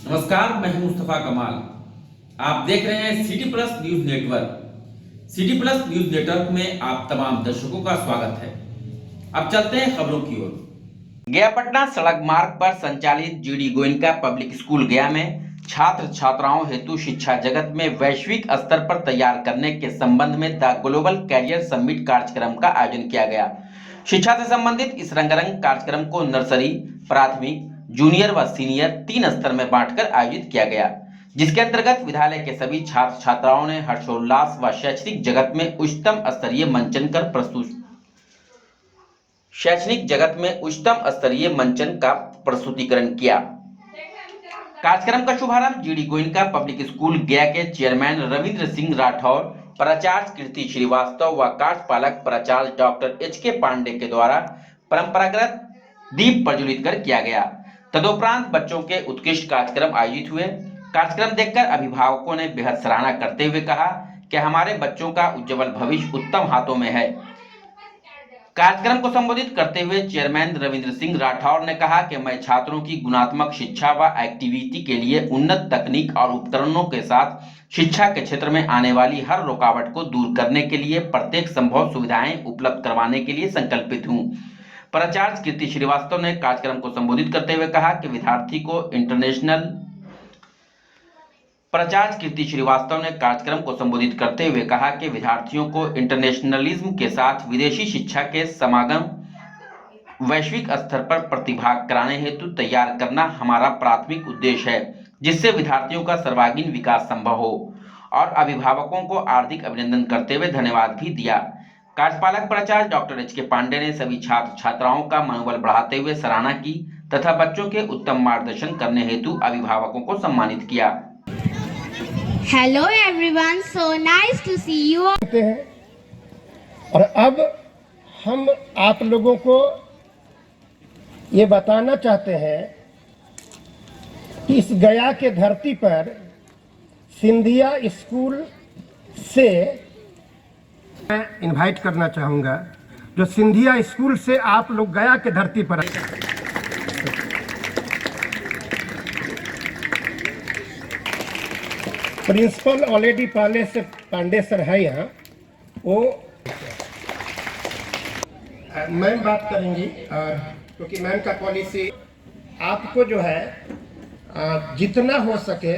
नमस्कार, मैं हूं मुस्तफा कमाल। आप देख रहे हैं city plus news network. City plus news network में आप तमाम दर्शकों का स्वागत है। अब चलते हैं खबरों की ओर। गया पटना सड़क मार्ग पर संचालित जीडी गोयनका पब्लिक स्कूल गया में छात्र छात्राओं हेतु शिक्षा जगत में वैश्विक स्तर पर तैयार करने के संबंध में द ग्लोबल कैरियर समिट कार्यक्रम का आयोजन किया गया। शिक्षा से संबंधित इस रंगारंग कार्यक्रम को नर्सरी, प्राथमिक, जूनियर व सीनियर 3 स्तर में बांटकर आयोजित किया गया, जिसके अंतर्गत विद्यालय के सभी छात्र छात्राओं ने हर्षोल्लास व शैक्षणिक जगत में उच्चतम स्तरीय मंचन का प्रस्तुतिकरण किया। कार्यक्रम का शुभारंभ जीडी गोयनका पब्लिक स्कूल गया के चेयरमैन रविंद्र सिंह राठौर, प्राचार्य कीर्ति श्रीवास्तव व कार्यपालक प्राचार्य डॉक्टर एच.के. पांडे के द्वारा परंपरागत दीप प्रज्वलित कर किया गया। तदुपरांत बच्चों के उत्कृष्ट कार्यक्रम आयोजित हुए। कार्यक्रम देखकर अभिभावकों ने बेहद सराहना करते हुए कहा कि हमारे बच्चों का उज्जवल भविष्य उत्तम हाथों में है। कार्यक्रम को संबोधित करते हुए चेयरमैन रविंद्र सिंह राठौर ने कहा कि मैं छात्रों की गुणात्मक शिक्षा व एक्टिविटी के लिए उन्नत तकनीक और उपकरणों के साथ शिक्षा के क्षेत्र में आने वाली हर रुकावट को दूर करने के लिए प्रत्येक संभव सुविधाएं उपलब्ध करवाने के लिए संकल्पित हूं। प्राचार्य कीर्ति श्रीवास्तव ने कार्यक्रम को संबोधित करते हुए कहा कि विद्यार्थियों को इंटरनेशनलिज्म के साथ विदेशी शिक्षा के समागम वैश्विक स्तर पर प्रतिभाग कराने हेतु तैयार करना हमारा प्राथमिक उद्देश्य है, जिससे विद्यार्थियों का सर्वांगीण विकास संभव हो। और अभिभावकों को हार्दिक अभिनंदन करते हुए धन्यवाद भी दिया। कार्यपालक प्राचार्य डॉक्टर एच.के. पांडे ने सभी छात्र छात्राओं का मनोबल बढ़ाते हुए सराहना की तथा बच्चों के उत्तम मार्गदर्शन करने हेतु अभिभावकों को सम्मानित किया। Hello everyone, so nice to see you all. और अब हम आप लोगों को ये बताना चाहते हैं कि इस गया के धरती पर सिंधिया स्कूल से मैं इनवाइट करना चाहूँगा, जो सिंधिया स्कूल से आप लोग गया के धरती पर प्रिंसिपल ऑलरेडी पहले से पांडे सर है यहाँ, वो मैम बात करेंगी। और क्योंकि मैम का पॉलिसी आपको जो है जितना हो सके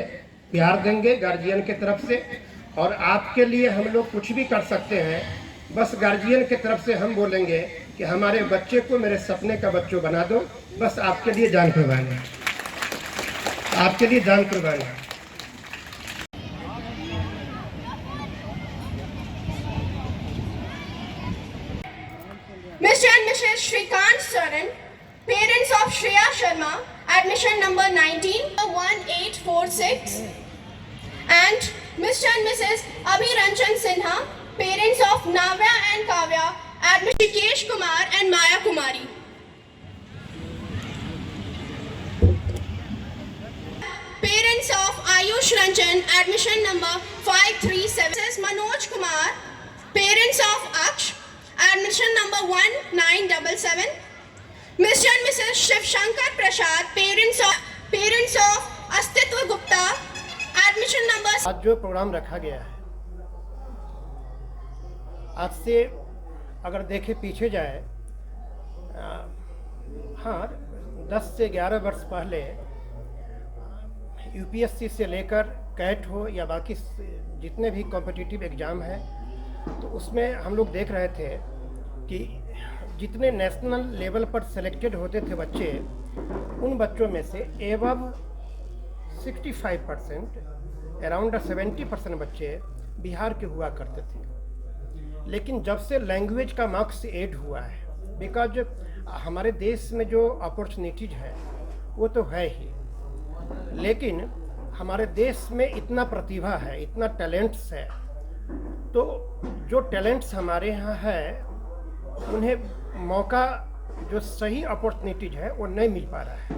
प्यार देंगे गार्जियन के तरफ से, और आपके लिए हम लोग कुछ भी कर सकते हैं। बस गार्जियन के तरफ से हम बोलेंगे कि हमारे बच्चे को मेरे सपने का बच्चों बना दो, बस आपके लिए जान कुर्बानी, आपके लिए जान कुर्बानी। Mr. and Mrs. Shrikant Saran, parents of Shreya Sharma, admission number 191846, and Mr. and Mrs. Abhiranjan Sinha, parents of Navya and Kavya, admission Rikesh Kumar and Maya Kumari. Parents of Ayush Ranjan, admission number 537, Mrs. Manoj Kumar, parents of Aksh, admission number 1977. Mr. and Mrs. Shiv Shankar Prasad, parents of Astitwa Gupta, admission number। आज जो programme रखा गया है, आज से अगर देखे पीछे जाए, हाँ 10 से 11 वर्ष पहले यूपीएससी से लेकर कैट हो या बाकी जितने भी कॉम्पिटिटिव एग्ज़ाम हैं, तो उसमें हम लोग देख रहे थे कि जितने नेशनल लेवल पर सेलेक्टेड होते थे बच्चे, उन बच्चों में से एबव 65%, अराउंड 70% बच्चे बिहार के हुआ करते थे। लेकिन जब से लैंग्वेज का मार्क्स ऐड हुआ है, बिकॉज हमारे देश में जो अपॉर्चुनिटीज है वो तो है ही, लेकिन हमारे देश में इतना प्रतिभा है, इतना टैलेंट्स है, तो जो टैलेंट्स हमारे यहाँ है उन्हें मौका, जो सही अपॉर्चुनिटीज है वो नहीं मिल पा रहा है,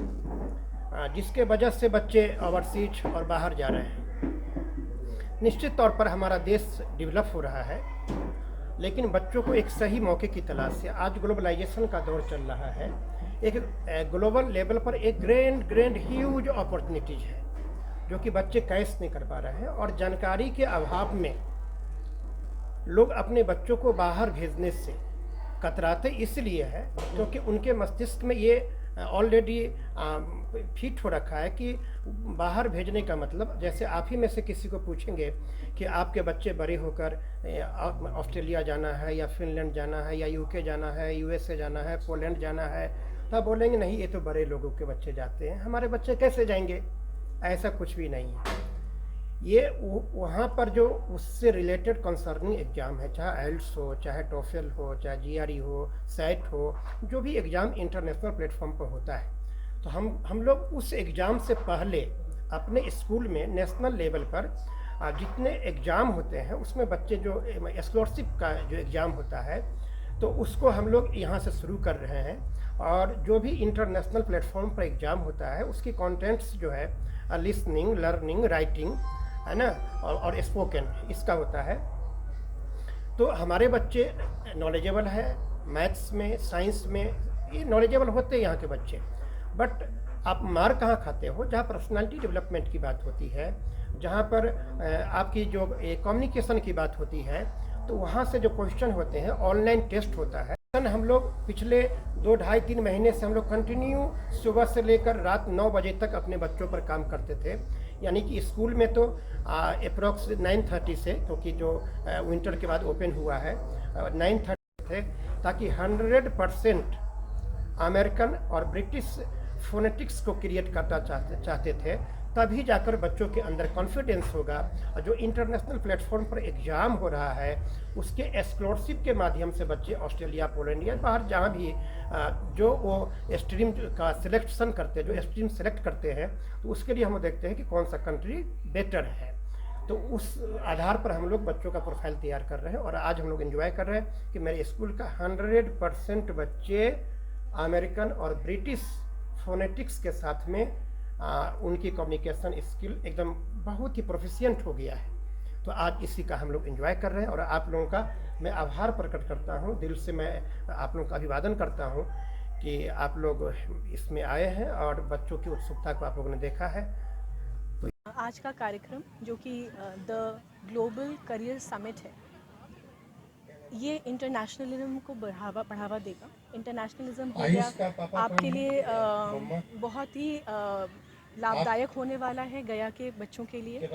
जिसके वजह से बच्चे ओवरसीज और बाहर जा रहे हैं। निश्चित तौर पर हमारा देश डेवलप हो रहा है, लेकिन बच्चों को एक सही मौके की तलाश है। आज ग्लोबलाइजेशन का दौर चल रहा है, एक ग्लोबल लेवल पर एक ग्रैंड ह्यूज अपॉर्चुनिटीज है। जो कि बच्चे कैश नहीं कर पा रहे हैं, और जानकारी के अभाव में लोग अपने बच्चों को बाहर भेजने से कतराते इसलिए है क्योंकि उनके मस्तिष्क में ये ऑलरेडी फिट हो रखा है कि बाहर भेजने का मतलब, जैसे आप ही में से किसी को पूछेंगे कि आपके बच्चे बड़े होकर ऑस्ट्रेलिया जाना है या फिनलैंड जाना है या यूके जाना है, यूएसए जाना है, पोलैंड जाना है, तब बोलेंगे नहीं ये तो बड़े लोगों के बच्चे जाते हैं, हमारे बच्चे कैसे जाएंगे। ऐसा कुछ भी नहीं है। ये वहाँ पर जो उससे रिलेटेड कंसर्निंग एग्ज़ाम है, चाहे आइल्ट्स हो, चाहे टोफेल हो, चाहे जीआरई हो, सेट हो, जो भी एग्ज़ाम इंटरनेशनल प्लेटफॉर्म पर होता है, तो हम लोग उस एग्ज़ाम से पहले अपने स्कूल में नेशनल लेवल पर जितने एग्ज़ाम होते हैं उसमें बच्चे जो स्कॉलरशिप का जो एग्ज़ाम होता है तो उसको हम लोग यहाँ से शुरू कर रहे हैं, और जो भी इंटरनेशनल प्लेटफॉर्म पर एग्ज़ाम होता है उसकी कंटेंट्स जो है लिसनिंग, लर्निंग, राइटिंग, है ना, और स्पोकन, इसका होता है। तो हमारे बच्चे नॉलेजेबल है मैथ्स में, साइंस में, ये नॉलेजेबल होते हैं यहाँ के बच्चे। बट आप मार कहाँ खाते हो, जहाँ पर्सनालिटी डेवलपमेंट की बात होती है, जहाँ पर आपकी जो कम्युनिकेशन की बात होती है, तो वहाँ से जो क्वेश्चन होते हैं, ऑनलाइन टेस्ट होता है। हम लोग पिछले 2, 2.5, 3 महीने से हम लोग कंटिन्यू सुबह से लेकर रात 9 बजे तक अपने बच्चों पर काम करते थे। यानी कि स्कूल में तो अप्रॉक्स 9:30 से, क्योंकि जो विंटर के बाद ओपन हुआ है, 9:30 थे, ताकि 100% अमेरिकन और ब्रिटिश फोनेटिक्स को क्रिएट करना चाहते थे, तभी जाकर बच्चों के अंदर कॉन्फिडेंस होगा। और जो इंटरनेशनल प्लेटफॉर्म पर एग्ज़ाम हो रहा है उसके स्कॉलरशिप के माध्यम से बच्चे ऑस्ट्रेलिया, पोलैंड या बाहर जहाँ भी जो वो स्ट्रीम का सिलेक्शन करते हैं, जो स्ट्रीम सेलेक्ट करते हैं, तो उसके लिए हम देखते हैं कि कौन सा कंट्री बेटर है। तो उस आधार पर हम लोग बच्चों का प्रोफाइल तैयार कर रहे हैं, और आज हम लोग एंजॉय कर रहे हैं कि मेरे स्कूल का 100% बच्चे अमेरिकन और ब्रिटिश फोनेटिक्स के साथ में उनकी कम्युनिकेशन स्किल एकदम बहुत ही प्रोफिशिएंट हो गया है। तो आज इसी का हम लोग एंजॉय कर रहे हैं, और आप लोगों का मैं आभार प्रकट करता हूं, दिल से मैं आप लोगों का अभिवादन करता हूं कि आप लोग इसमें आए हैं और बच्चों की उत्सुकता को आप लोगों ने देखा है। आज का कार्यक्रम जो कि द ग्लोबल करियर समिट है, ये इंटरनेशनलिज्म को बढ़ावा देगा। इंटरनेशनलिज्म हो गया आपके लिए बहुत ही लाभदायक होने वाला है गया के बच्चों के लिए।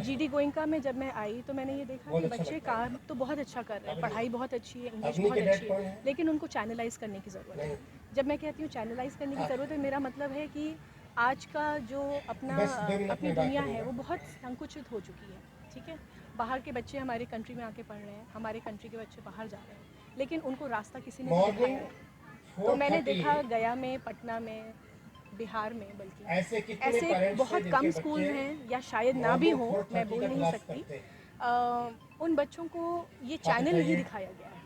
जीडी गोइंका में जब मैं आई तो मैंने ये देखा कि बच्चे काम तो बहुत अच्छा कर रहे हैं, पढ़ाई बहुत अच्छी है, इंग्लिश बहुत अच्छी है, लेकिन उनको चैनलाइज करने की ज़रूरत है। जब मैं कहती हूँ चैनलाइज करने की ज़रूरत है, मेरा मतलब है कि आज का जो अपनी दुनिया है वो बहुत संकुचित हो चुकी है। ठीक है, बाहर के बच्चे हमारे कंट्री में आके पढ़ रहे हैं, हमारे कंट्री के बच्चे बाहर जा रहे हैं, लेकिन उनको रास्ता किसी ने नहीं दिखाया है। तो मैंने देखा गया में, पटना में, बिहार में, बल्कि ऐसे बहुत कम स्कूल हैं या शायद ना भी हो, मैं बोल नहीं सकती, उन बच्चों को ये चैनल नहीं दिखाया गया है।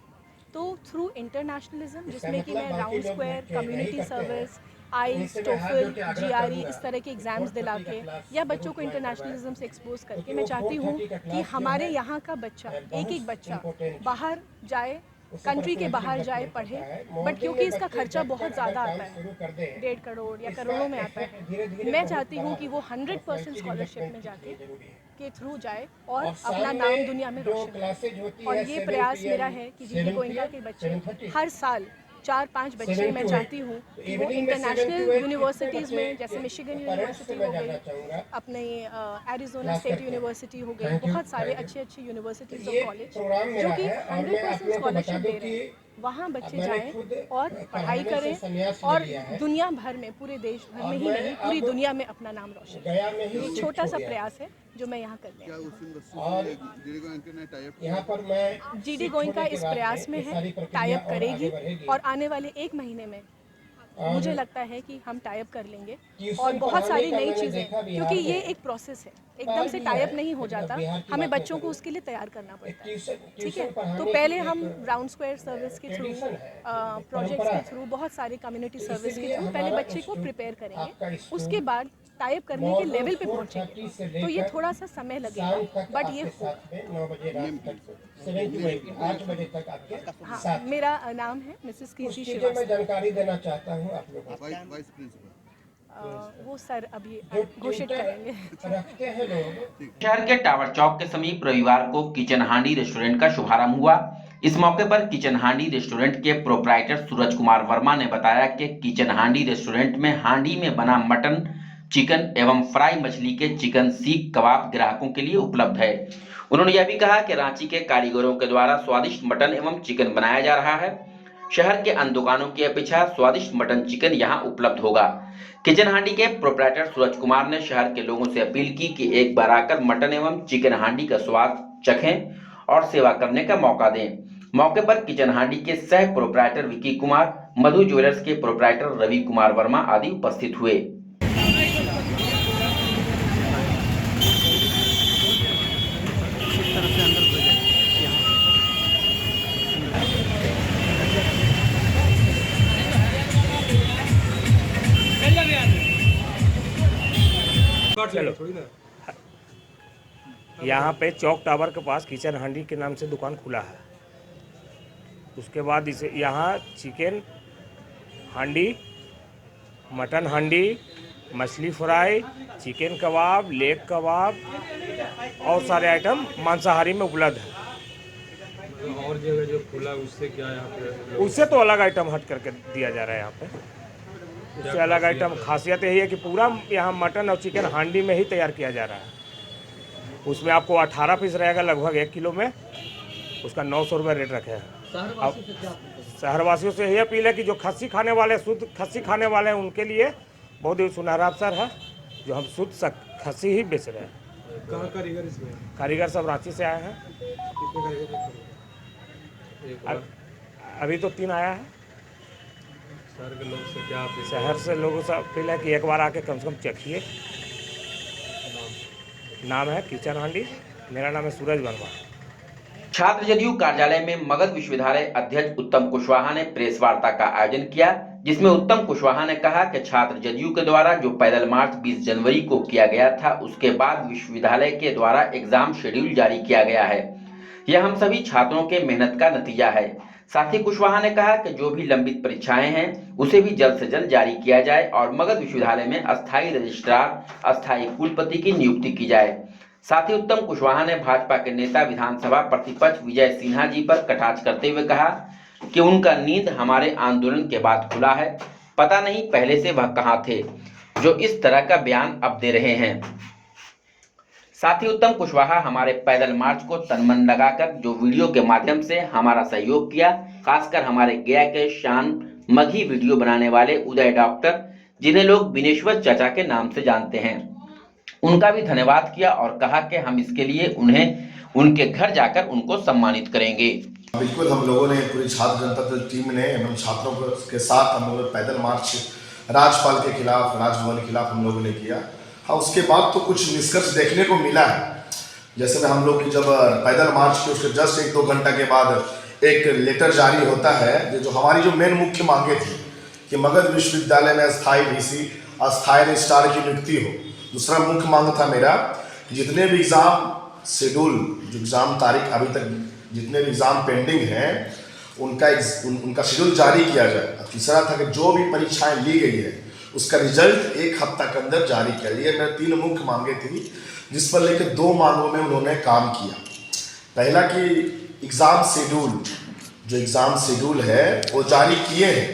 तो थ्रू इंटरनेशनलिज्म, जिसमें कि मैं राउंड स्क्वायर, कम्युनिटी सर्विस, आइल्स, टोफल, जीआरई, इस तरह के एग्ज़ाम्स दिला के या बच्चों को इंटरनेशनलिज्म से एक्सपोज करके, मैं चाहती हूँ कि हमारे यहाँ का बच्चा, एक बच्चा बाहर जाए, कंट्री के बाहर जाए, पढ़े। बट क्योंकि इसका खर्चा बहुत ज़्यादा आता है, 1.5 करोड़ या करोड़ों में आता है, मैं चाहती हूँ कि वो 100% स्कॉलरशिप में जाके के थ्रू जाए और अपना नाम दुनिया में रोशन करे। और ये प्रयास मेरा है कि जीडी गोइंका के बच्चे हर साल 4-5 बच्चे मैं चाहती हूँ कि वो इंटरनेशनल यूनिवर्सिटीज़ में, जैसे मिशिगन यूनिवर्सिटी हो गई, अपने एरिज़ोना स्टेट यूनिवर्सिटी हो गई, बहुत सारे अच्छे यूनिवर्सिटीज़ और कॉलेज जो कि 100% स्कॉलरशिप दे रहे हैं, वहाँ बच्चे जाएं और पढ़ाई करें और दुनिया भर में, पूरे देश भर में ही नहीं, पूरी दुनिया में अपना नाम रोशन करें। ये छोटा सा प्रयास है जो मैं यहाँ कर रही हूँ। जीडी गोइंका इस प्रयास में है, टाई अप करेगी, और आने वाले 1 महीने में मुझे लगता है कि हम टाई अप कर लेंगे और बहुत सारी नई चीज़ें, क्योंकि ये एक प्रोसेस है, एकदम से टाई अप नहीं हो जाता, हमें बच्चों को उसके लिए तैयार करना पड़ता है। ठीक है, तो पहले हम राउंड स्क्वायर सर्विस के थ्रू, प्रोजेक्ट्स के थ्रू, बहुत सारे कम्युनिटी सर्विस के थ्रू पहले बच्चे को प्रिपेयर करेंगे, उसके बाद टाई अप करने के लेवल पे पहुंचेंगे। तो ये थोड़ा सा समय लगेगा, बट ये हाँ, मेरा नाम है मिसेस कीर्ति श्रीवास्तव। जानकारी देना चाहता हूँ आप लोगों को। वो सर अभी घोषित करेंगे। शहर के टावर चौक के समीप रविवार को किचन हांडी रेस्टोरेंट का शुभारंभ हुआ। इस मौके पर किचन हांडी रेस्टोरेंट के प्रोप्राइटर सूरज कुमार वर्मा ने बताया कि किचन हांडी रेस्टोरेंट में हांडी में बना मटन, चिकन एवं फ्राई मछली के चिकन सीख कबाब ग्राहकों के लिए उपलब्ध है। उन्होंने यह भी कहा कि रांची के कारीगरों के द्वारा स्वादिष्ट मटन एवं चिकन बनाया जा रहा है। शहर के अन्य दुकानों की अपेक्षा स्वादिष्ट मटन चिकन यहां उपलब्ध होगा। किचन हांडी के प्रोप्राइटर सूरज कुमार ने शहर के लोगों से अपील की कि एक बार आकर मटन एवं चिकन हांडी का स्वाद चखें और सेवा करने का मौका दें। मौके पर किचन हांडी के सह प्रोप्राइटर विकी कुमार, मधु ज्वेलर्स के प्रोप्राइटर रवि कुमार वर्मा आदि उपस्थित हुए। चलो यहाँ पे चौक टावर के पास किचन हांडी के नाम से दुकान खुला है। उसके बाद इसे यहाँ चिकन हांडी, मटन हांडी, मछली फ्राई, चिकन कबाब, लेग कबाब और सारे आइटम मांसाहारी में उपलब्ध है। और जगह जो खुला उससे क्या यहाँ पे? उससे तो अलग आइटम हट करके दिया जा रहा है यहाँ पे। उससे अलग आइटम खासियत यही है कि पूरा यहाँ मटन और चिकन हांडी में ही तैयार किया जा रहा है। उसमें आपको 18 पीस रहेगा लगभग 1 किलो में। उसका 900 रुपये रेट रखे हैं। अब शहरवासियों से यही अपील है कि जो खस्सी खाने वाले, शुद्ध खस्सी खाने वाले हैं, उनके लिए बहुत ही सुनहरा अवसर है जो हम शुद्ध खस्सी ही बेच रहे हैं। कहाँ कारीगर इसमें? कारीगर सब रांची से आए हैं। कितने कारीगर? अभी तो 3 आया है। शहर के लोग से क्या अपील? शहर से लोगों से अपील है कि एक बार आके कम से कम चखिए। नाम है किचन हांडी। मेरा नाम है सूरज वर्मा। छात्र जदयू कार्यालय में मगध विश्वविद्यालय अध्यक्ष उत्तम कुशवाहा ने प्रेस वार्ता का आयोजन किया, जिसमें उत्तम कुशवाहा ने कहा कि छात्र जदयू के द्वारा जो पैदल मार्च 20 जनवरी को किया गया था, उसके बाद विश्वविद्यालय के द्वारा एग्जाम शेड्यूल जारी किया गया है। यह हम सभी छात्रों के मेहनत का नतीजा है। साथ ही कुशवाहा ने कहा कि जो भी लंबित परीक्षाएं हैं उसे भी जल्द से जल्द जारी किया जाए और मगध विश्वविद्यालय में अस्थायी रजिस्ट्रार, अस्थायी कुलपति की नियुक्ति की जाए। साथ ही उत्तम कुशवाहा ने भाजपा के नेता विधानसभा प्रतिपक्ष विजय सिन्हा जी पर कटाक्ष करते हुए कहा कि उनका नींद हमारे आंदोलन के बाद खुला है, पता नहीं पहले से वह कहां थे जो इस तरह का बयान अब दे रहे हैं। साथ ही उत्तम कुशवाहा हमारे पैदल मार्च को तन मन लगाकर जो वीडियो के माध्यम से हमारा सहयोग किया, खासकर हमारे गया के शान मघी वीडियो बनाने वाले उदय डॉक्टर, जिन्हें लोग बिनेश्वर चाचा के नाम से जानते हैं, उनका भी धन्यवाद किया और कहा कि हम इसके लिए उन्हें उनके घर जाकर उनको सम्मानित करेंगे। बिल्कुल, हम लोगों ने पूरी छात्र जनता दल टीम ने एवं छात्रों के साथ हम लोग पैदल मार्च राज्यपाल के खिलाफ, राजभवन के खिलाफ हम लोगों ने किया। हाँ, उसके बाद तो कुछ निष्कर्ष देखने को मिला है। जैसे में हम लोग की जब पैदल मार्च के उसके जस्ट 1-2 घंटा के बाद एक लेटर जारी होता है जो हमारी जो मेन मुख्य मांगे थी कि मगध विश्वविद्यालय में अस्थायी VC, अस्थायी रजिस्ट्रार की नियुक्ति हो। दूसरा मुख्य मांग था मेरा जितने भी एग्ज़ाम शेड्यूल, जो एग्ज़ाम तारीख अभी तक जितने भी एग्ज़ाम पेंडिंग हैं उनका शेड्यूल जारी किया जाए। तीसरा था कि जो भी परीक्षाएं ली गई है उसका रिजल्ट 1 हफ्ता के अंदर जारी किया। ये मेरे 3 मुख्य मांगे थी, जिस पर लेकर 2 मांगों में उन्होंने काम किया। पहला कि एग्ज़ाम शेड्यूल, जो एग्ज़ाम शेड्यूल है वो जारी किए हैं।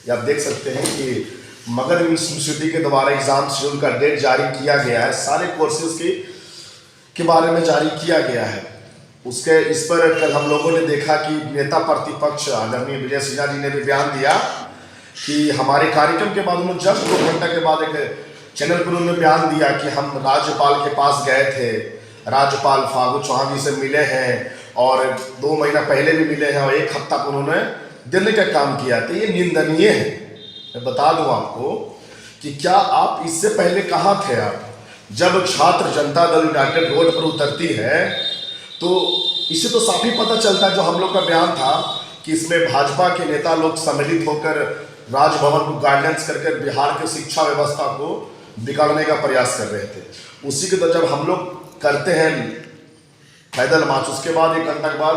ये आप देख सकते हैं कि मगध यूनिवर्सिटी के द्वारा एग्ज़ाम शेड्यूल का डेट जारी किया गया है, सारे कोर्सेज के बारे में जारी किया गया है। उसके इस पर कल हम लोगों ने देखा कि नेता प्रतिपक्ष आदरणीय विजय सिन्हा जी ने भी बयान दिया कि हमारे कार्यक्रम के बाद उन्होंने जस्ट 2 घंटा के बाद एक चैनल पर उन्होंने बयान दिया कि हम राज्यपाल के पास गए थे, राज्यपाल फागू चौहान जी से मिले हैं और 2 महीना पहले भी मिले हैं और 1 हफ्ता को उन्होंने देने का काम किया। तो ये निंदनीय है। मैं बता दूं आपको कि क्या आप इससे पहले कहाँ थे? आप जब छात्र जनता दल यूनाइटेड रोड पर उतरती है तो इससे तो साफ ही पता चलता है, जो हम लोग का बयान था कि इसमें भाजपा के नेता लोग सम्मिलित होकर राजभवन को गाइडेंस करके बिहार की शिक्षा व्यवस्था को बिगाड़ने का प्रयास कर रहे थे। उसी के तो जब हम लोग करते हैं पैदल मार्च, उसके बाद 1 घंटा के बाद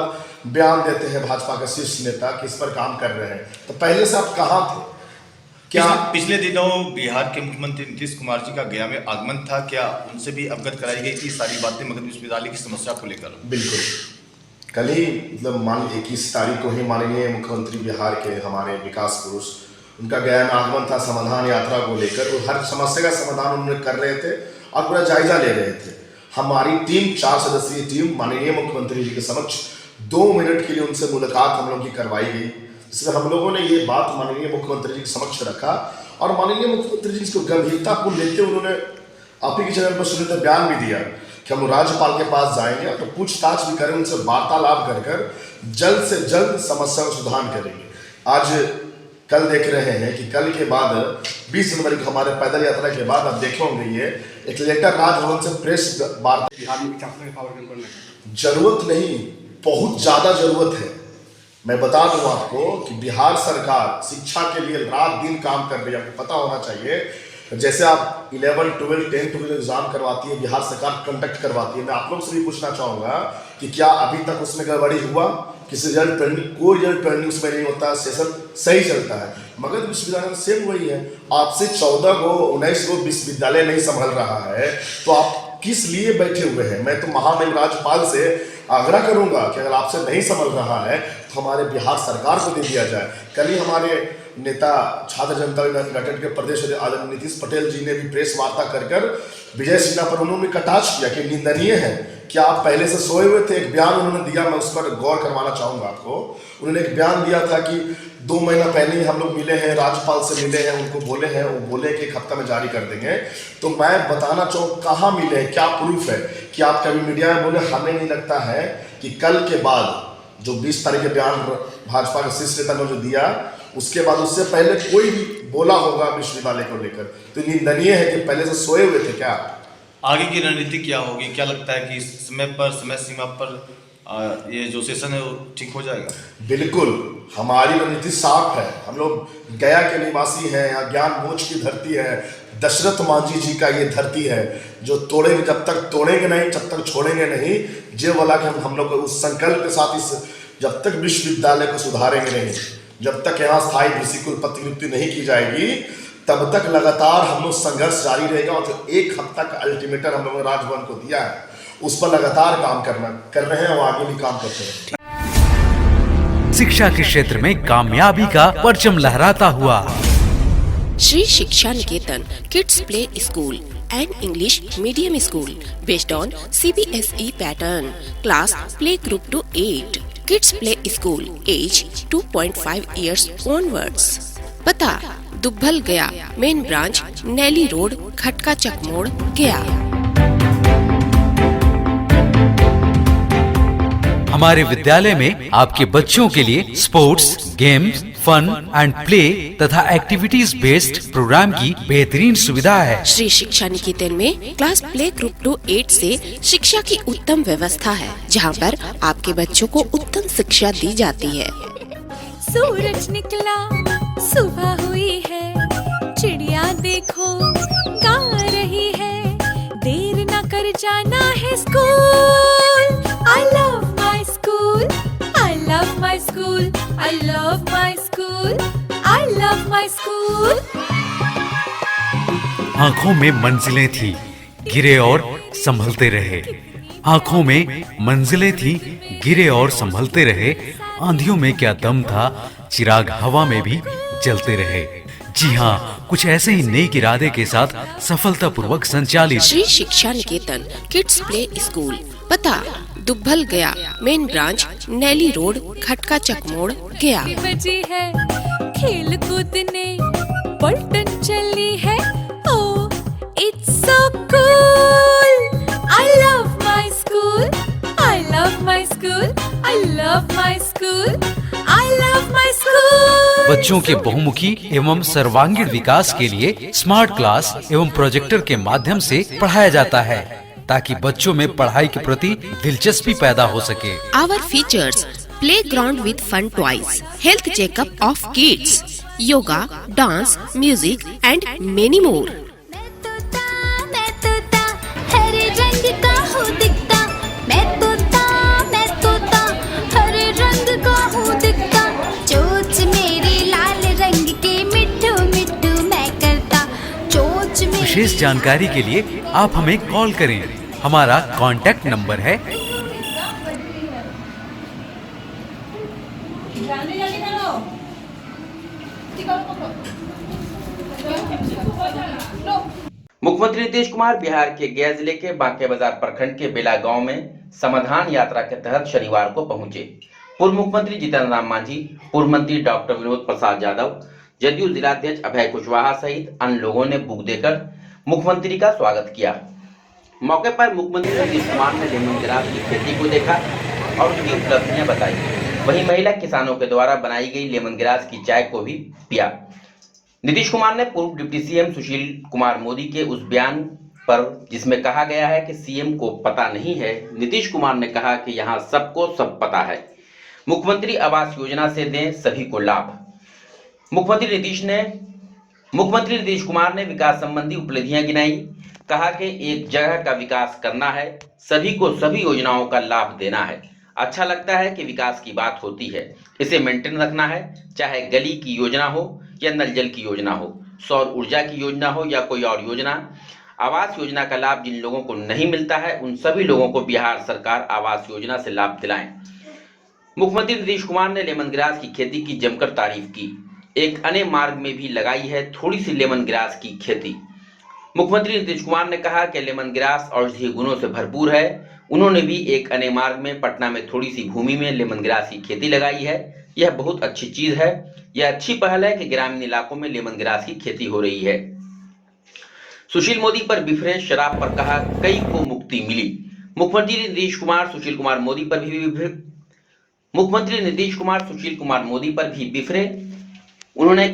बयान देते हैं भाजपा के शीर्ष नेता कि इस पर काम कर रहे हैं। तो पहले से आप कहाँ थे? क्या पिछले दिनों बिहार के मुख्यमंत्री नीतीश कुमार जी का गया में आगमन था, क्या उनसे भी अवगत कराई गई थी सारी बातें मगध विश्वविद्यालय की समस्या को लेकर? बिल्कुल, कल ही मतलब 21 तारीख को ही माननीय मुख्यमंत्री बिहार के हमारे विकास पुरुष उनका गया में आगमन था समाधान यात्रा को लेकर, और हर समस्या का समाधान उन्होंने कर रहे थे और पूरा जायजा ले रहे थे। हमारी टीम 4 सदस्यीय टीम माननीय मुख्यमंत्री जी के समक्ष 2 मिनट के लिए उनसे मुलाकात हम लोगों की करवाई गई, जिसमें हम लोगों ने ये बात माननीय मुख्यमंत्री जी के समक्ष रखा और माननीय मुख्यमंत्री जी इसको गंभीरतापूर्ण लेते उन्होंने आप ही के चैनल पर सुनिए बयान भी दिया कि हम राज्यपाल के पास जाएंगे तो पूछताछ भी करें, उनसे वार्तालाप कर जल्द से जल्द समस्या का सुधार करेंगे। आज कल देख रहे हैं कि कल के बाद 20 जनवरी को हमारे पैदल यात्रा के बाद आप देखे होंगे ये एक लेटर राजभवन से प्रेस वार्ता। जरूरत नहीं, बहुत ज्यादा जरूरत है। मैं बता दूं आपको कि बिहार सरकार शिक्षा के लिए रात दिन काम कर रही है, आपको पता होना चाहिए। जैसे आप 11, 12, 10, 12 एग्जाम करवाती है बिहार सरकार, कंडक्ट करवाती है। मैं आप लोग से भी पूछना चाहूँगा कि क्या अभी तक उसमें गड़बड़ी हुआ? किसी रिजल्ट पेंडिंग, कोई रिजल्ट पेंडिंग उसमें नहीं होता, सेशन सही चलता है। मगध विश्वविद्यालय में सेम वही है। आपसे 14 को 19 को विश्वविद्यालय नहीं संभल रहा है तो आप किस लिए बैठे हुए हैं? मैं तो महामहिम राज्यपाल से आग्रह करूंगा कि अगर आपसे नहीं संभल रहा है तो हमारे बिहार सरकार को दे दिया जाए। कल ही हमारे नेता छात्र जनता यूनाइटेड के प्रदेश आदरणीय नीतीश पटेल जी ने भी प्रेस वार्ता कर विजय सिन्हा पर उन्होंने कटाक्ष किया कि निंदनीय है कि आप पहले से सोए हुए थे। एक बयान उन्होंने दिया, मैं उस पर गौर करवाना चाहूँगा आपको। उन्होंने एक बयान दिया था कि 2 महीना पहले ही हम लोग मिले हैं, राज्यपाल से मिले हैं, उनको बोले हैं, वो बोले कि 1 हफ्ता में जारी कर देंगे। तो मैं बताना चाहूँ कहाँ मिले हैं, क्या प्रूफ है कि आप कभी मीडिया में बोले? हमें नहीं लगता है कि कल के बाद जो 20 तारीख के बयान भाजपा के शीर्ष नेता ने जो दिया उसके बाद उससे पहले कोई भी बोला होगा विश्वविद्यालय को लेकर, तो निंदनीय है कि पहले से सोए हुए थे। क्या आगे की रणनीति क्या होगी? क्या लगता है कि समय सीमा पर ये जो सेशन है वो ठीक हो जाएगा? बिल्कुल, हमारी रणनीति साफ है। हम लोग गया के निवासी हैं, यहाँ ज्ञान मोच की धरती है, दशरथ मांझी जी का ये धरती है जो तोड़ेंगे, जब तक तोड़ेंगे नहीं जब तक छोड़ेंगे नहीं। जे वाला कि हम लोग उस संकल्प के साथ इस जब तक विश्वविद्यालय को सुधारेंगे नहीं, जब तक यहाँ स्थायी वीसी कुलपति नियुक्ति नहीं की जाएगी, तब तक लगातार हम लोग संघर्ष जारी रहेगा। और जो 1 हफ्ता का अल्टीमेटम हम लोगों ने राजभवन को दिया है उस पर लगातार काम कर रहे हैं और आगे भी काम करते हैं। शिक्षा के क्षेत्र में कामयाबी का परचम लहराता हुआ Shri Shiksha Niketan kids play school and English medium school based on CBSE pattern. Class play group to 8. Kids play school age 2.5 years onwards. पता दुब्बल गया, मेन ब्रांच नैली रोड, खटका चक मोड़, गया। हमारे विद्यालय में आपके बच्चों के लिए sports, games, fun and play तथा एक्टिविटीज बेस्ड प्रोग्राम की बेहतरीन सुविधा है। श्री शिक्षा निकेतन में क्लास प्ले ग्रुप टू 8 से शिक्षा की उत्तम व्यवस्था है, जहां पर आपके बच्चों को उत्तम शिक्षा दी जाती है। सूरज निकला, सुबह हुई है, चिड़िया देखो गा रही है, देर न कर जाना है school. I love my school, I love my school, I love my school, I love my school. आँखों में मंजिलें थी, गिरे और संभलते रहे। आँखों में मंजिलें थी, गिरे और संभलते रहे। आंधियों में क्या दम था, चिराग हवा में भी जलते रहे। जी हाँ, कुछ ऐसे ही नेक इरादे के साथ सफलतापूर्वक संचालित Shri Shiksha Niketan kids play school. पता दुब्बल गया, मेन ब्रांच नैली रोड, खटका चक मोड़, गया। बजी है खेल कूद ने पलटन चली है, oh it's so cool. I love my school, I love my school, I love my school, I love my school. बच्चों के बहुमुखी एवं सर्वांगीण विकास के लिए स्मार्ट क्लास एवं प्रोजेक्टर के माध्यम से पढ़ाया जाता है, ताकि बच्चों में पढ़ाई के प्रति दिलचस्पी पैदा हो सके। Our features: playground with fun toys, health checkup of kids, yoga, dance, music, and many more. मैं तोता हर रंग का हूँ दिखता, मैं तोता हर रंग का हूँ दिखता। चोंच मेरी लाल रंग की, मिट्ठू मिट्ठू विशेष जानकारी के लिए आप हमें कॉल करें। हमारा कॉन्टैक्ट नंबर है मुख्यमंत्री नीतीश कुमार बिहार के गया जिले के बांके बाजार प्रखंड के बेला गांव में समाधान यात्रा के तहत शनिवार को पहुंचे। पूर्व मुख्यमंत्री जीतन राम मांझी, पूर्व मंत्री डॉक्टर विनोद प्रसाद यादव, जदयू जिलाध्यक्ष अभय कुशवाहा सहित अन्य लोगों ने बुक देकर मुख्यमंत्री का स्वागत किया। मौके पर मुख्यमंत्री नीतीश कुमार ने लेमन ग्रास की खेती को देखा और उसकी उपलब्धियां बताई। वहीं महिला किसानों के द्वारा बनाई गई लेमन ग्रास की चाय को भी पिया। नीतीश कुमार ने पूर्व डिप्टी सीएम सुशील कुमार मोदी के उस बयान पर जिसमें कहा गया है कि सीएम को पता नहीं है, नीतीश कुमार ने कहा कि यहां सबको सब पता है। मुख्यमंत्री आवास योजना से दें सभी को लाभ। मुख्यमंत्री नीतीश कुमार ने विकास संबंधी उपलब्धियां गिनाई। कहा कि एक जगह का विकास करना है, सभी को सभी योजनाओं का लाभ देना है। अच्छा लगता है कि विकास की बात होती है, इसे मेंटेन रखना है, चाहे गली की योजना हो या नल जल की योजना हो, सौर ऊर्जा की योजना हो या कोई और योजना। आवास योजना का लाभ जिन लोगों को नहीं मिलता है उन सभी लोगों को बिहार सरकार आवास योजना से लाभ दिलाएं। मुख्यमंत्री नीतीश कुमार ने लेमन ग्रास की खेती की जमकर तारीफ की। एक अन्य मार्ग में भी लगाई है थोड़ी सी लेमन ग्रास की खेती। मुख्यमंत्री नीतीश कुमार ने कहा कि लेमन ग्रास औषधीय गुणों से भरपूर है। उन्होंने भी एक अन्य मार्ग में पटना में थोड़ी सी भूमि में लेमन ग्रास की खेती लगाई है। यह बहुत अच्छी चीज है। यह अच्छी पहल है कि ग्रामीण इलाकों में लेमन ग्रास की खेती हो रही है। सुशील मोदी पर बिफरे शराब पर कहा कई को मुक्ति मिली। मुख्यमंत्री नीतीश कुमार सुशील कुमार मोदी पर भी बिफरे। उन्होंने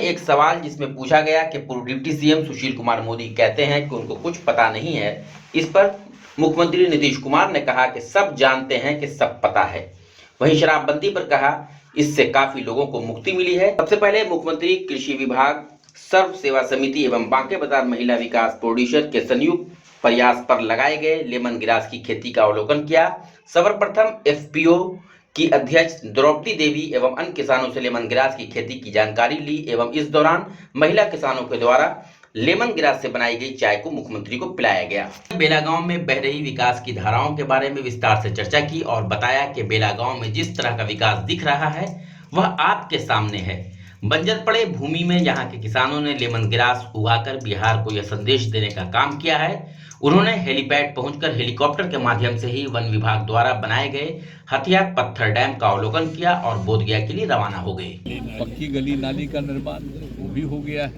एक सवाल जिसमें पूछा गया कि पूर्व डिप्टी सीएम सुशील कुमार मोदी कहते हैं कि उनको कुछ पता नहीं है। इस पर मुख्यमंत्री नीतीश कुमार ने कहा कि सब जानते हैं कि सब पता है। वहीं शराबबंदी पर कहा इससे काफी लोगों को मुक्ति मिली है। सबसे पहले मुख्यमंत्री कृषि विभाग, सर्व सेवा समिति एवं बांके बाजार महिला विकास प्रोड्यूसर के संयुक्त प्रयास पर लगाए गए लेमन ग्रास की खेती का अवलोकन किया। सर्वप्रथम एफपीओ की अध्यक्ष द्रौपदी देवी एवं अन्य किसानों से लेमन ग्रास की खेती की जानकारी ली एवं इस दौरान महिला किसानों के द्वारा लेमन ग्रास से बनाई गई चाय को मुख्यमंत्री को पिलाया गया। बेला गांव में बह रही विकास की धाराओं के बारे में विस्तार से चर्चा की और बताया कि बेला गांव में जिस तरह का विकास दिख रहा है वह आपके सामने है। बंजर पड़े भूमि में यहाँ के किसानों ने लेमन ग्रास उगाकर बिहार को यह संदेश देने का काम किया है। उन्होंने हेलीपैड पहुंचकर हेलीकॉप्टर के माध्यम से ही वन विभाग द्वारा बनाए गए हथिया पत्थर डैम का अवलोकन किया और बोधगया के लिए रवाना हो गए। पक्की गली नाली का निर्माण वो भी हो गया है।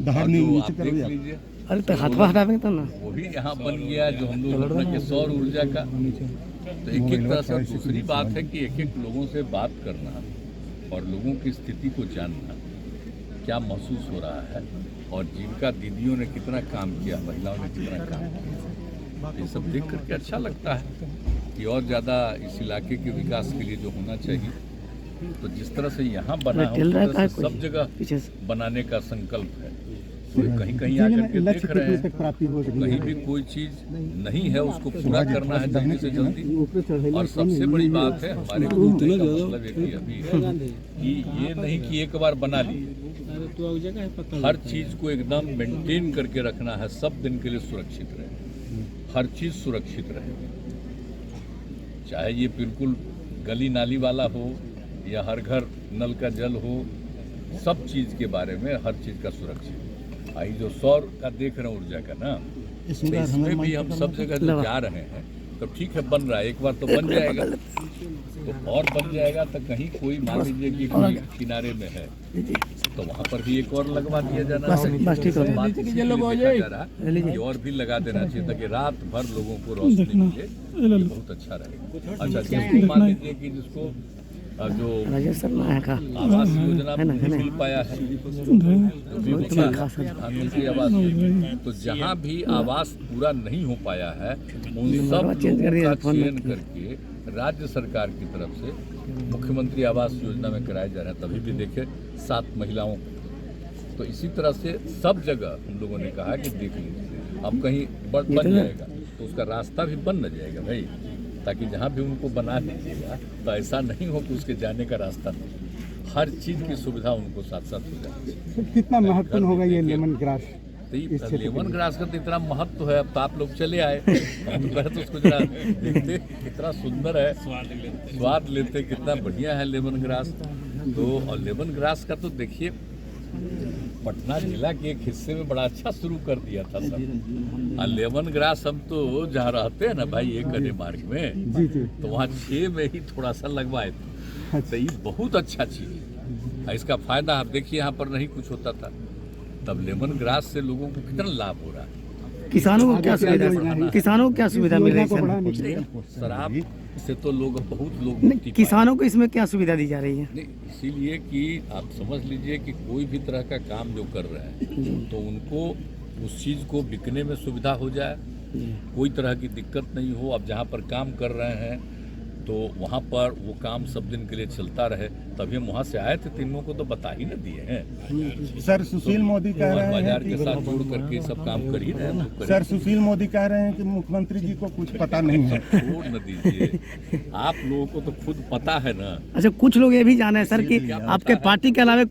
आप देख लीजिए, अरे तो हाथवा हटावे तो ना, वो भी यहाँ बन गया जो हम लोग के सौर ऊर्जा का। तो एक एक तरह से दूसरी बात है कि एक एक लोगों से बात करना और लोगों की स्थिति को जानना, क्या महसूस हो रहा है और जीविका दीदियों ने कितना काम किया, महिलाओं ने कितना काम किया, ये सब देख करके अच्छा लगता है कि और ज़्यादा इस इलाके के विकास के लिए जो होना चाहिए, तो जिस तरह से यहाँ बना हो सब जगह बनाने का संकल्प है। तो कहीं कहीं आकर के देख रहे हैं कहीं भी कोई चीज नहीं है उसको पूरा करना है जल्दी से जल्दी। और सबसे बड़ी बात है हमारे मतलब अभी है कि ये नहीं कि एक बार बना लिए, हर चीज को एकदम मेंटेन करके रखना है, सब दिन के लिए सुरक्षित रहे, हर चीज सुरक्षित रहे, चाहे ये बिल्कुल गली नाली वाला हो या हर घर नल का जल हो, सब चीज के बारे में हर चीज का सुरक्षित। आई जो सौर का देख रहे हैं ऊर्जा का ना, इसमें भी हम सब जगह जो जा रहे हैं तो ठीक है बन रहा है, एक बार तो बन जाएगा तो और बन जाएगा तो कहीं कोई मान लीजिए कि कोई किनारे में है तो वहाँ पर भी एक और लगवा दिया जाना चाहिए, और भी लगा देना चाहिए ताकि रात भर लोगों को रोशनी मिले, बहुत अच्छा रहेगा। अच्छा जिसको मान लीजिए कि जिसको जो आवास योजना नहीं मिल पाया है, प्रधानमंत्री आवास योजना, तो जहाँ भी आवास पूरा नहीं हो पाया है उन सब लोगों का चयन करके राज्य सरकार की तरफ से मुख्यमंत्री आवास योजना में कराए जा रहे हैं। तभी भी देखे 7 महिलाओं को, तो इसी तरह से सब जगह हम लोगों ने कहा कि देख लीजिए, अब कहीं बन जाएगा तो उसका रास्ता भी बन न जाएगा भाई, ताकि जहाँ भी उनको बना दीजिएगा तो ऐसा नहीं हो कि उसके जाने का रास्ता नहीं, हर चीज़ की सुविधा उनको साथ साथ हो जाए। कितना महत्वपूर्ण होगा ये लेमन ग्रास? तो ये लेमन ग्रास का तो इतना महत्व है। अब तो आप लोग चले आए तो पहले तो उसको जरा देखते कितना सुंदर है, स्वाद लेते कितना बढ़िया है लेमन ग्रास। तो और लेमन ग्रास का तो देखिए पटना जिला के एक हिस्से में बड़ा अच्छा शुरू कर दिया था सब। और लेमन ग्रास हम तो जहाँ रहते हैं ना भाई, एक गने मार्ग में, तो वहाँ 6 में ही थोड़ा सा लगवाए थे। तो ये बहुत अच्छा चीज़ है। इसका फायदा आप देखिए, यहाँ पर नहीं कुछ होता था, तब लेमन ग्रास से लोगों को कितना लाभ हो रहा है। किसानों को क्या सुविधा मिल रही है? शराब से तो लोग बहुत लोग किसानों को इसमें क्या सुविधा दी जा रही है? नहीं, इसीलिए कि आप समझ लीजिए कि कोई भी तरह का काम जो कर रहे हैं तो उनको उस चीज़ को बिकने में सुविधा हो जाए, कोई तरह की दिक्कत नहीं हो। अब जहाँ पर काम कर रहे हैं तो वहाँ पर वो काम सब दिन के लिए चलता रहे। तभी हम वहाँ से आए थे, तीनों को तो बता ही न दिए हैं। सर सुशील मोदी कह रहे हैं बाजार के साथ जोड़ करके सब काम कर ही रहे हैं। सर सुशील मोदी कह रहे हैं कि मुख्यमंत्री जी को कुछ पता नहीं है। छोड़ न दीजिए, आप लोगों को तो खुद पता है ना। अच्छा, कुछ लोग ये भी जाने हैं सर कि आपके पार्टी के अलावा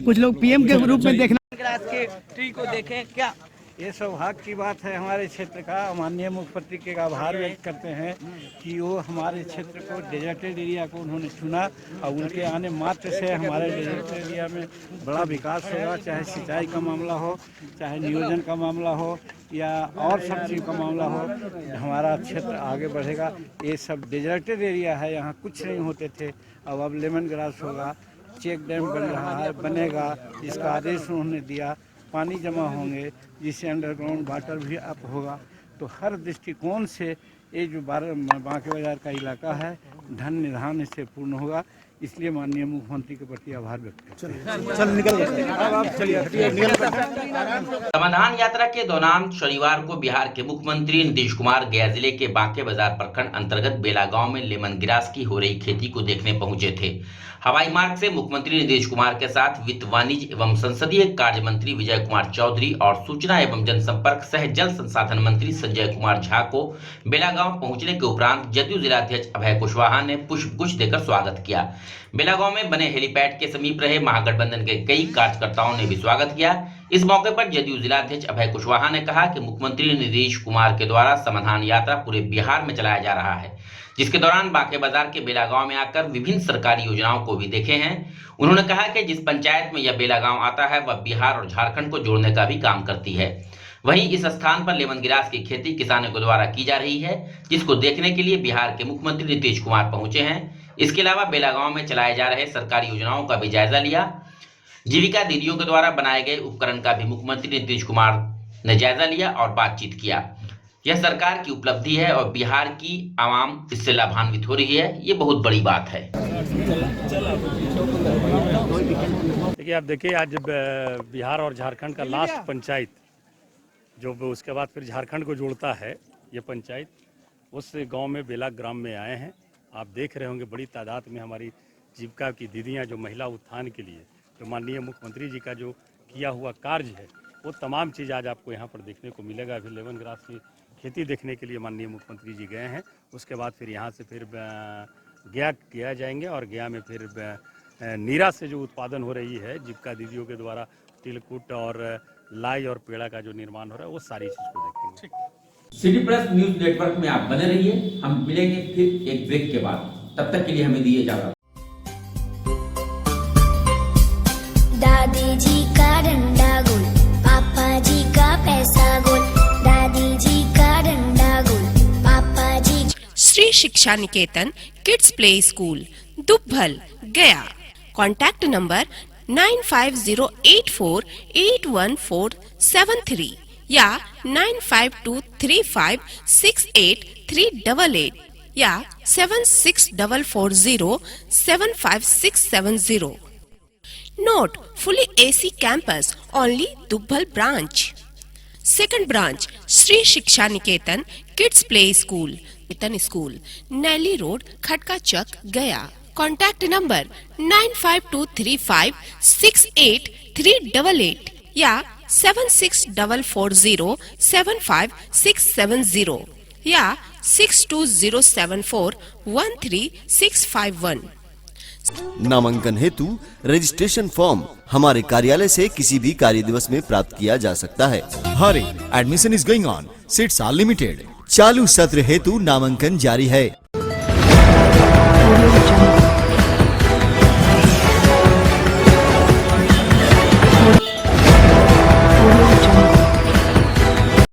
कुछ लोग पीएम के रूप में देखना के ट्री को देखें क्या। ये सौभाग्य की बात है हमारे क्षेत्र का। माननीय मुख्यमंत्री के आभार व्यक्त करते हैं कि वो हमारे क्षेत्र को डेजर्टेड एरिया को उन्होंने चुना और उनके आने मात्र से हमारे डेजर्टेड एरिया में बड़ा विकास होगा। चाहे सिंचाई का मामला हो, चाहे नियोजन का मामला हो या और सब चीज़ का मामला हो, हमारा क्षेत्र आगे बढ़ेगा। ये सब डेजर्टेड एरिया है, यहाँ कुछ नहीं होते थे। अब लेमन ग्रास होगा, चेक डैम बन रहा है, बनेगा, जिसका आदेश उन्होंने दिया। पानी जमा होंगे जिससे अंडरग्राउंड वाटर भी अप होगा। तो हर दृष्टिकोण से ये जो बांके बाजार का इलाका है, धन निधान इससे पूर्ण होगा। इसलिए माननीय मुख्यमंत्री के प्रति आभार व्यक्त करते हैं। समाधान यात्रा के दौरान शनिवार को बिहार के मुख्यमंत्री नीतीश कुमार गया जिले के बांके बाजार प्रखंड अंतर्गत बेला गांव में लेमन ग्रास की हो रही खेती को देखने पहुंचे थे। हवाई मार्ग से मुख्यमंत्री नीतीश कुमार के साथ वित्त, वाणिज्य एवं संसदीय कार्य मंत्री विजय कुमार चौधरी और सूचना एवं जनसंपर्क सह जल संसाधन मंत्री संजय कुमार झा को बेला गांव पहुंचने के उपरांत जदयू जिलाध्यक्ष अभय कुशवाहा ने पुष्पगुच्छ देकर स्वागत किया। बेला गांव में बने हेलीपैड के समीप रहे महागठबंधन के कई कार्यकर्ताओं ने भी स्वागत किया। इस मौके पर जदयू जिलाध्यक्ष अभय कुशवाहा ने कहा कि मुख्यमंत्री नीतीश कुमार के द्वारा समाधान यात्रा पूरे बिहार में चलाया जा रहा है, जिसके दौरान बांके बाजार के बेला गांव में आकर विभिन्न सरकारी योजनाओं को भी देखे हैं। उन्होंने कहा कि जिस पंचायत में यह बेला गांव आता है वह बिहार और झारखंड को जोड़ने का भी काम करती है। वहीं इस स्थान पर लेमन ग्रास की खेती किसानों के द्वारा की जा रही है, जिसको देखने के लिए बिहार के मुख्यमंत्री नीतीश कुमार पहुंचे हैं। इसके अलावा बेला गांव में चलाए जा रहे सरकारी योजनाओं का भी जायजा लिया। जीविका दीदियों के द्वारा बनाए गए उपकरण का भी मुख्यमंत्री नीतीश कुमार ने जायजा लिया और बातचीत किया। यह सरकार की उपलब्धि है और बिहार की आवाम इससे लाभान्वित हो रही है, ये बहुत बड़ी बात है। देखिए, आप देखिए आज बिहार और झारखंड का लास्ट पंचायत जो उसके बाद फिर झारखंड को जोड़ता है, ये पंचायत उस गांव में बेला ग्राम में आए हैं। आप देख रहे होंगे बड़ी तादाद में हमारी जीविका की दीदियां जो महिला उत्थान के लिए जो माननीय मुख्यमंत्री जी का जो किया हुआ कार्य है वो तमाम चीज़ आज आपको यहाँ पर देखने को मिलेगा। अभी लेमन ग्रास की खेती देखने के लिए माननीय मुख्यमंत्री जी गए हैं। उसके बाद फिर यहाँ से फिर गया जाएंगे और गया में फिर नीरा से जो उत्पादन हो रही है जीविका दीदियों के द्वारा, तिलकुट और लाई और पेड़ा का जो निर्माण हो रहा है वो सारी चीज़ को देखेंगे। सिटी प्लस न्यूज नेटवर्क में आप बने रहिए। हम मिलेंगे फिर एक ब्रेक के बाद, तब तक के लिए हमें दिए इजाजत। दादी जी का डंडा गोल, पापा जी का पैसा गोल, दादी जी का डंडा गोल, पापा जी। Shri Shiksha Niketan kids play school दुब्भल गया। कॉन्टैक्ट नंबर 9508481473 या 9523568388 या 7644075670। Note: fully AC campus, only Dubbal branch. Second branch, Sri Shiksha Niketan Kids Play School, Niketan School, Nelly Road, Khatka Chak, Gaya. Contact number 95235683888 या 7644075670 या 6207413651. नामांकन हेतु रजिस्ट्रेशन फॉर्म हमारे कार्यालय से किसी भी कार्य दिवस में प्राप्त किया जा सकता है। Hurry admission is going on, seats are limited. चालू सत्र हेतु नामांकन जारी है।